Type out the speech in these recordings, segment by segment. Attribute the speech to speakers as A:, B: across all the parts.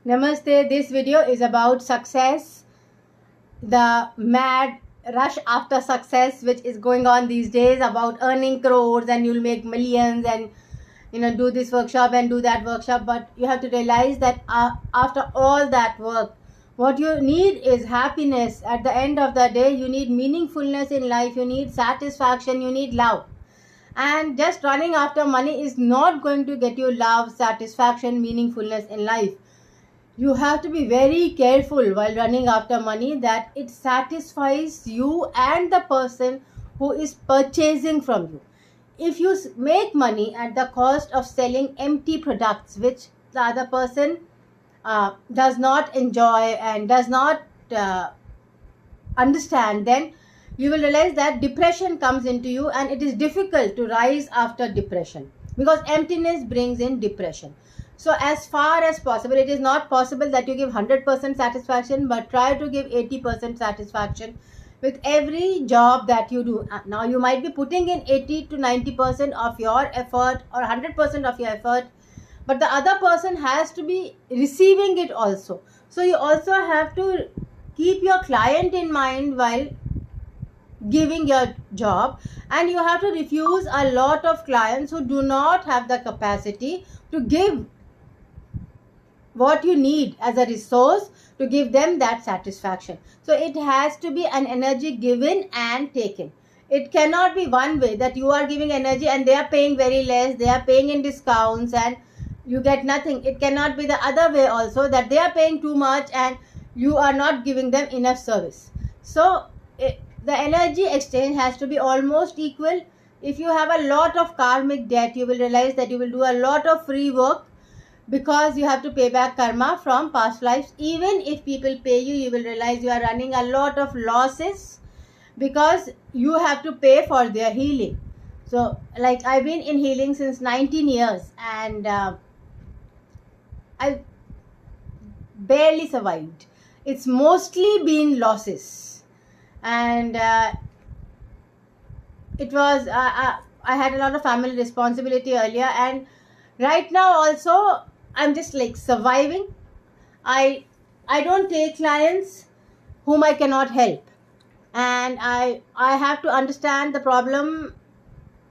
A: Namaste. This video is about success, the mad rush after success which is going on these days, about earning crores and you'll make millions and do this workshop and do that workshop. But you have to realize that after all that work, what you need is happiness. At the end of the day, you need meaningfulness in life, you need satisfaction, you need love. And just running after money is not going to get you love, satisfaction, meaningfulness in life. You have to be very careful while running after money that it satisfies you and the person who is purchasing from you. If you make money at the cost of selling empty products which the other person does not enjoy and does not understand, then you will realize that depression comes into you, and it is difficult to rise after depression because emptiness brings in depression. So as far as possible, it is not possible that you give 100% satisfaction, but try to give 80% satisfaction with every job that you do. Now you might be putting in 80 to 90% of your effort or 100% of your effort, but the other person has to be receiving it also. So you also have to keep your client in mind while giving your job, and you have to refuse a lot of clients who do not have the capacity to give what you need as a resource to give them that satisfaction. So it has to be an energy given and taken. It cannot be one way that you are giving energy and they are paying very less, they are paying in discounts and you get nothing. It cannot be the other way also, that they are paying too much and you are not giving them enough service. So the energy exchange has to be almost equal. If you have a lot of karmic debt, you will realize that you will do a lot of free work because you have to pay back karma from past lives. Even if people pay you, you will realize you are running a lot of losses because you have to pay for their healing. So like I've been in healing since 19 years and I barely survived. It's mostly been losses, and it was I had a lot of family responsibility earlier, and right now also I'm just like surviving. I don't take clients whom I cannot help, and I have to understand the problem,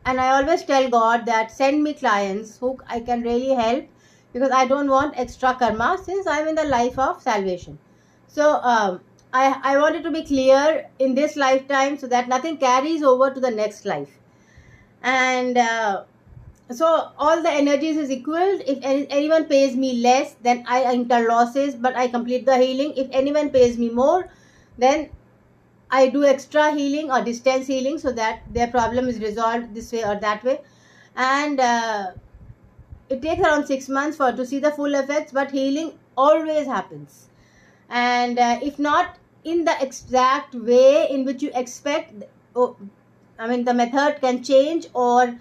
A: and I always tell God that send me clients who I can really help, because I don't want extra karma since I'm in the life of salvation. So I wanted to be clear in this lifetime so that nothing carries over to the next life. And so all the energies is equal. If anyone pays me less, then I incur losses, but I complete the healing. If anyone pays me more, then I do extra healing or distance healing so that their problem is resolved this way or that way. And it takes around 6 months to see the full effects, but healing always happens. And if not in the exact way in which you expect, the method can change, or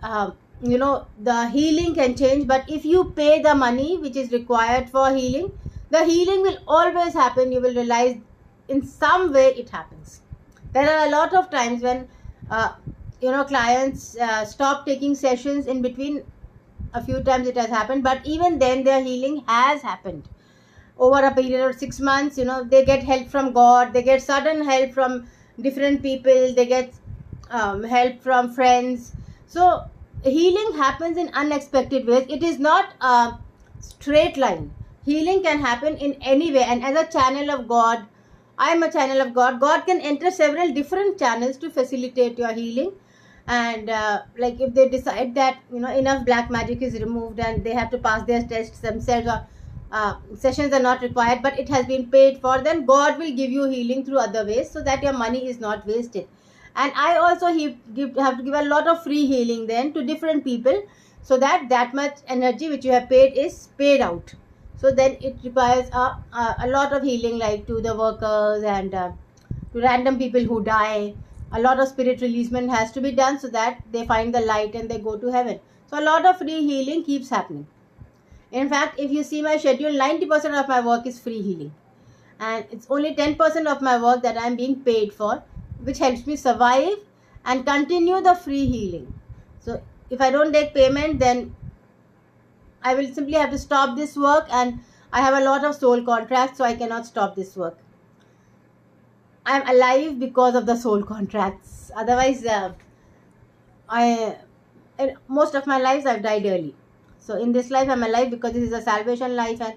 A: the healing can change, but if you pay the money which is required for healing, the healing will always happen. You will realize in some way it happens. There are a lot of times when clients stop taking sessions in between. A few times it has happened, but even then their healing has happened over a period of 6 months. They get help from God, they get sudden help from different people, they get help from friends. So healing happens in unexpected ways. It is not a straight line. Healing can happen in any way, and as a channel of God, I am a channel of God. God can enter several different channels to facilitate your healing. And like if they decide that enough black magic is removed and they have to pass their tests themselves, or sessions are not required but it has been paid for, then God will give you healing through other ways so that your money is not wasted. And I also have to give a lot of free healing then to different people, so that much energy which you have paid is paid out. So then it requires a lot of healing, like to the workers and to random people who die. A lot of spirit releasement has to be done so that they find the light and they go to heaven. So a lot of free healing keeps happening. In fact, if you see my schedule, 90% of my work is free healing, and it's only 10% of my work that I'm being paid for, which helps me survive and continue the free healing. So if I don't take payment, then I will simply have to stop this work, and I have a lot of soul contracts, so I cannot stop this work. I am alive because of the soul contracts. Otherwise, in most of my lives I've died early. So in this life I'm alive because this is a salvation life, and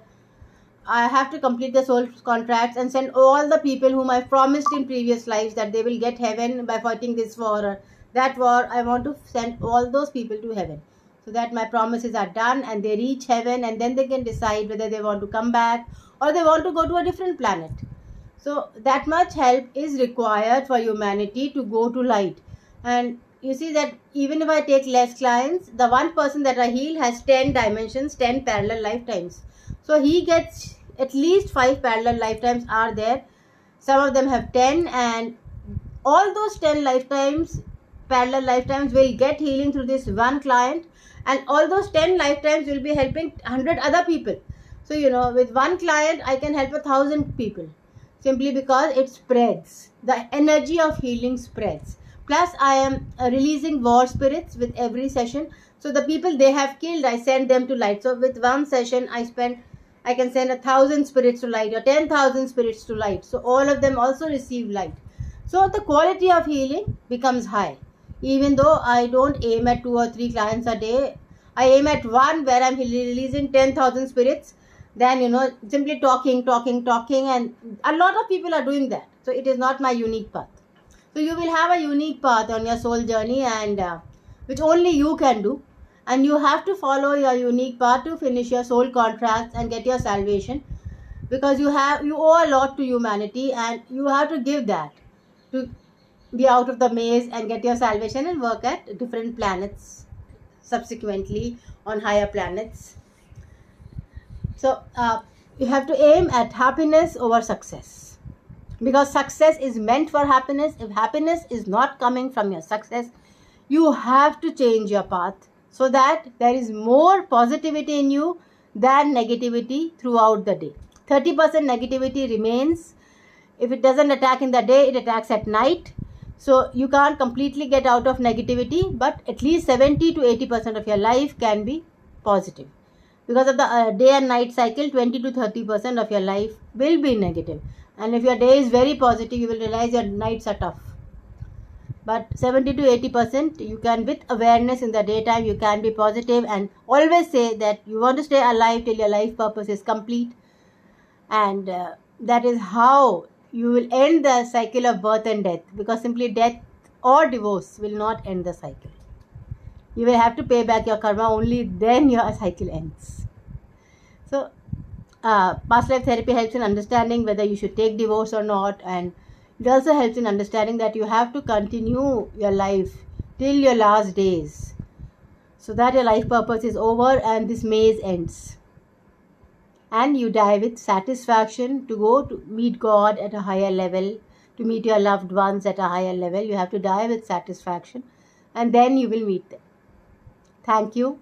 A: I have to complete the soul contracts and send all the people whom I promised in previous lives that they will get heaven by fighting this war or that war. I want to send all those people to heaven so that my promises are done and they reach heaven, and then they can decide whether they want to come back or they want to go to a different planet. So that much help is required for humanity to go to light. And you see that even if I take less clients, the one person that I heal has 10 dimensions, 10 parallel lifetimes. So he gets at least 5 parallel lifetimes are there. Some of them have 10, and all those 10 lifetimes, parallel lifetimes, will get healing through this one client, and all those 10 lifetimes will be helping 100 other people. So with one client I can help 1,000 people, simply because it spreads. The energy of healing spreads. Plus I am releasing war spirits with every session. So the people they have killed, I send them to light. So with one session I can send 1,000 spirits to light or 10,000 spirits to light. So all of them also receive light. So the quality of healing becomes high. Even though I don't aim at 2 or 3 clients a day, I aim at one where I'm releasing 10,000 spirits. Then simply talking, and a lot of people are doing that. So it is not my unique path. So you will have a unique path on your soul journey, and which only you can do. And you have to follow your unique path to finish your soul contracts and get your salvation, because you owe a lot to humanity, and you have to give that to be out of the maze and get your salvation and work at different planets subsequently on higher planets. So you have to aim at happiness over success, because success is meant for happiness. If happiness is not coming from your success, you have to change your path so that there is more positivity in you than negativity throughout the day. 30% negativity remains. If it doesn't attack in the day, it attacks at night. So you can't completely get out of negativity, but at least 70 to 80% of your life can be positive. Because of the day and night cycle, 20 to 30% of your life will be negative. And if your day is very positive, you will realize your nights are tough. But 70 to 80%, you can, with awareness in the daytime, you can be positive, and always say that you want to stay alive till your life purpose is complete. And that is how you will end the cycle of birth and death, because simply death or divorce will not end the cycle. You will have to pay back your karma, only then your cycle ends. So past life therapy helps in understanding whether you should take divorce or not, and it also helps in understanding that you have to continue your life till your last days, so that your life purpose is over and this maze ends. And you die with satisfaction to go to meet God at a higher level, to meet your loved ones at a higher level. You have to die with satisfaction, and then you will meet them. Thank you.